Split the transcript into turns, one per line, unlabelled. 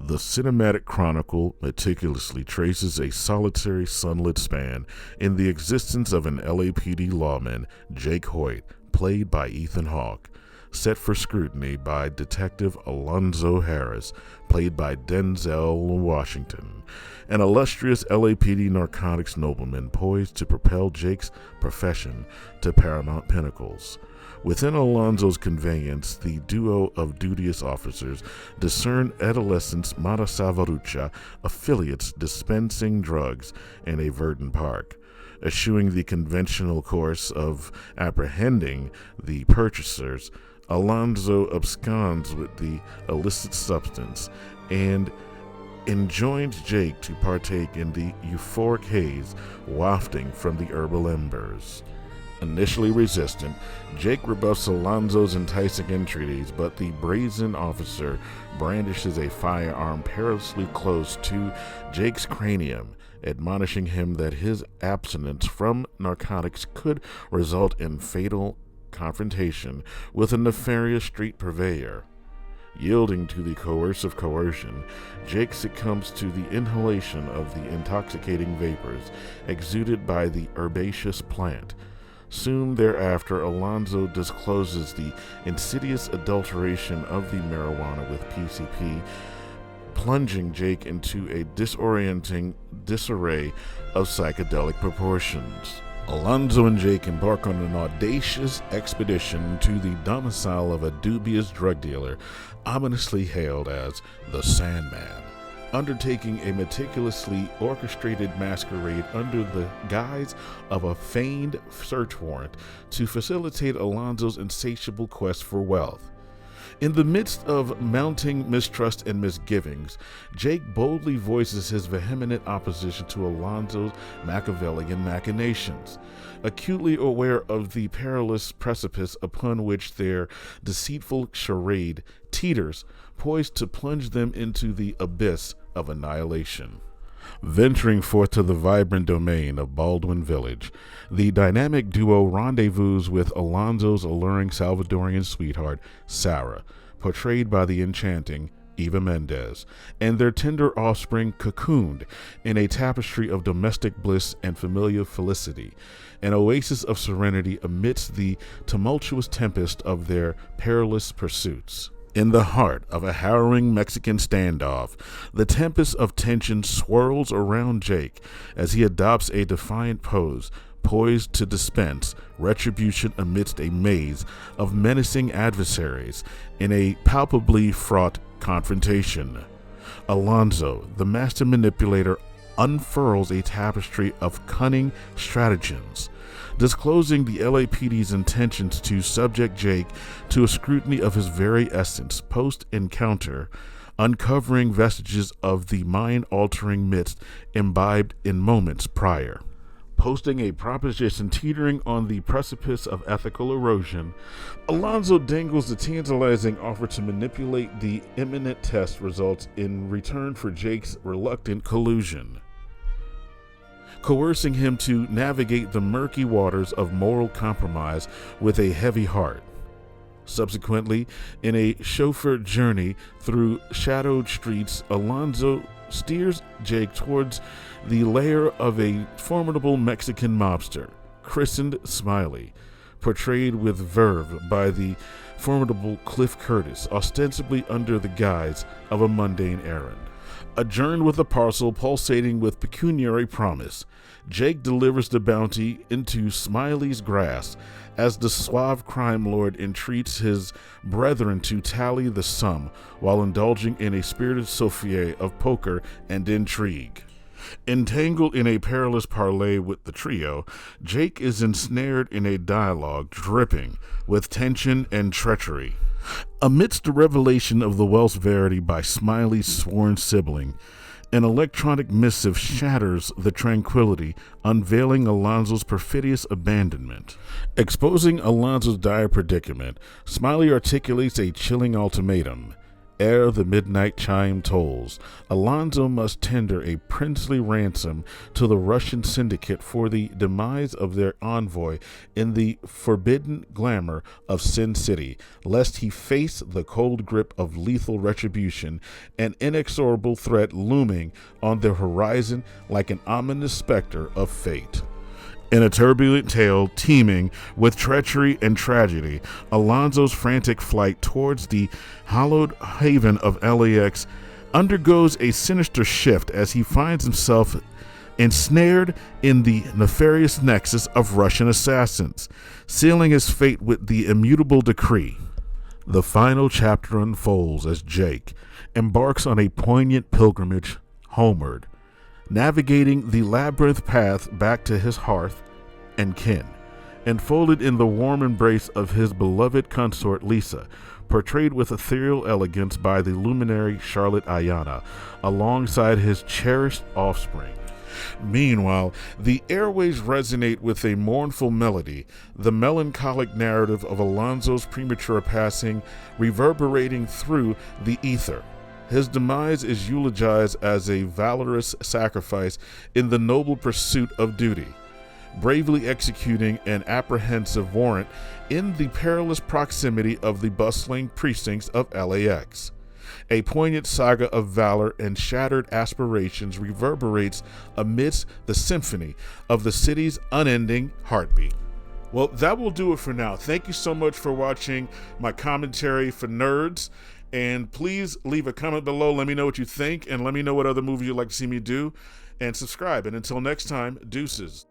The cinematic chronicle meticulously traces a solitary sunlit span in the existence of an LAPD lawman, Jake Hoyt, played by Ethan Hawke, set for scrutiny by Detective Alonzo Harris, played by Denzel Washington, an illustrious LAPD narcotics nobleman poised to propel Jake's profession to paramount pinnacles. Within Alonzo's conveyance, the duo of duteous officers discern adolescent Mata Salvatrucha affiliates dispensing drugs in a Verdant Park. Eschewing the conventional course of apprehending the purchasers, Alonzo absconds with the illicit substance and enjoins Jake to partake in the euphoric haze wafting from the herbal embers. Initially resistant, Jake rebuffs Alonzo's enticing entreaties, but the brazen officer brandishes a firearm perilously close to Jake's cranium, admonishing him that his abstinence from narcotics could result in fatal confrontation with a nefarious street purveyor. Yielding to the coercive coercion, Jake succumbs to the inhalation of the intoxicating vapors exuded by the herbaceous plant. Soon thereafter, Alonzo discloses the insidious adulteration of the marijuana with PCP, plunging Jake into a disorienting disarray of psychedelic proportions. Alonzo and Jake embark on an audacious expedition to the domicile of a dubious drug dealer, ominously hailed as the Sandman, undertaking a meticulously orchestrated masquerade under the guise of a feigned search warrant to facilitate Alonzo's insatiable quest for wealth. In the midst of mounting mistrust and misgivings, Jake boldly voices his vehement opposition to Alonzo's Machiavellian machinations, acutely aware of the perilous precipice upon which their deceitful charade teeters, poised to plunge them into the abyss of annihilation. Venturing forth to the vibrant domain of Baldwin Village, the dynamic duo rendezvous with Alonzo's alluring Salvadorian sweetheart, Sarah, portrayed by the enchanting Eva Mendes, and their tender offspring cocooned in a tapestry of domestic bliss and familial felicity, an oasis of serenity amidst the tumultuous tempest of their perilous pursuits. In the heart of a harrowing Mexican standoff, the tempest of tension swirls around Jake as he adopts a defiant pose, poised to dispense retribution amidst a maze of menacing adversaries in a palpably fraught confrontation. Alonzo, the master manipulator, unfurls a tapestry of cunning stratagems, disclosing the LAPD's intentions to subject Jake to a scrutiny of his very essence post-encounter, uncovering vestiges of the mind-altering myths imbibed in moments prior. Posting a proposition teetering on the precipice of ethical erosion, Alonzo dangles the tantalizing offer to manipulate the imminent test results in return for Jake's reluctant collusion, coercing him to navigate the murky waters of moral compromise with a heavy heart. Subsequently, in a chauffeured journey through shadowed streets, Alonzo steers Jake towards the lair of a formidable Mexican mobster, christened Smiley, portrayed with verve by the formidable Cliff Curtis, ostensibly under the guise of a mundane errand. Adjourned with a parcel pulsating with pecuniary promise, Jake delivers the bounty into Smiley's grasp as the suave crime lord entreats his brethren to tally the sum while indulging in a spirited souffle of poker and intrigue. Entangled in a perilous parley with the trio, Jake is ensnared in a dialogue dripping with tension and treachery. Amidst the revelation of the wealth's verity by Smiley's sworn sibling, an electronic missive shatters the tranquility, unveiling Alonzo's perfidious abandonment. Exposing Alonzo's dire predicament, Smiley articulates a chilling ultimatum: ere the midnight chime tolls, Alonzo must tender a princely ransom to the Russian syndicate for the demise of their envoy in the forbidden glamour of Sin City, lest he face the cold grip of lethal retribution, an inexorable threat looming on the horizon like an ominous specter of fate. In a turbulent tale teeming with treachery and tragedy, Alonzo's frantic flight towards the hallowed haven of LAX undergoes a sinister shift as he finds himself ensnared in the nefarious nexus of Russian assassins, sealing his fate with the immutable decree. The final chapter unfolds as Jake embarks on a poignant pilgrimage homeward, navigating the labyrinth path back to his hearth and kin, enfolded in the warm embrace of his beloved consort Lisa, portrayed with ethereal elegance by the luminary Charlotte Ayana, alongside his cherished offspring. Meanwhile, the airways resonate with a mournful melody, the melancholic narrative of Alonzo's premature passing reverberating through the ether. His demise is eulogized as a valorous sacrifice in the noble pursuit of duty, bravely executing an apprehensive warrant in the perilous proximity of the bustling precincts of LAX. A poignant saga of valor and shattered aspirations reverberates amidst the symphony of the city's unending heartbeat. Well, that will do it for now. Thank you so much for watching my commentary for Nerds. And please leave a comment below. Let me know what you think, and let me know what other movies you'd like to see me do. And subscribe. And until next time, deuces.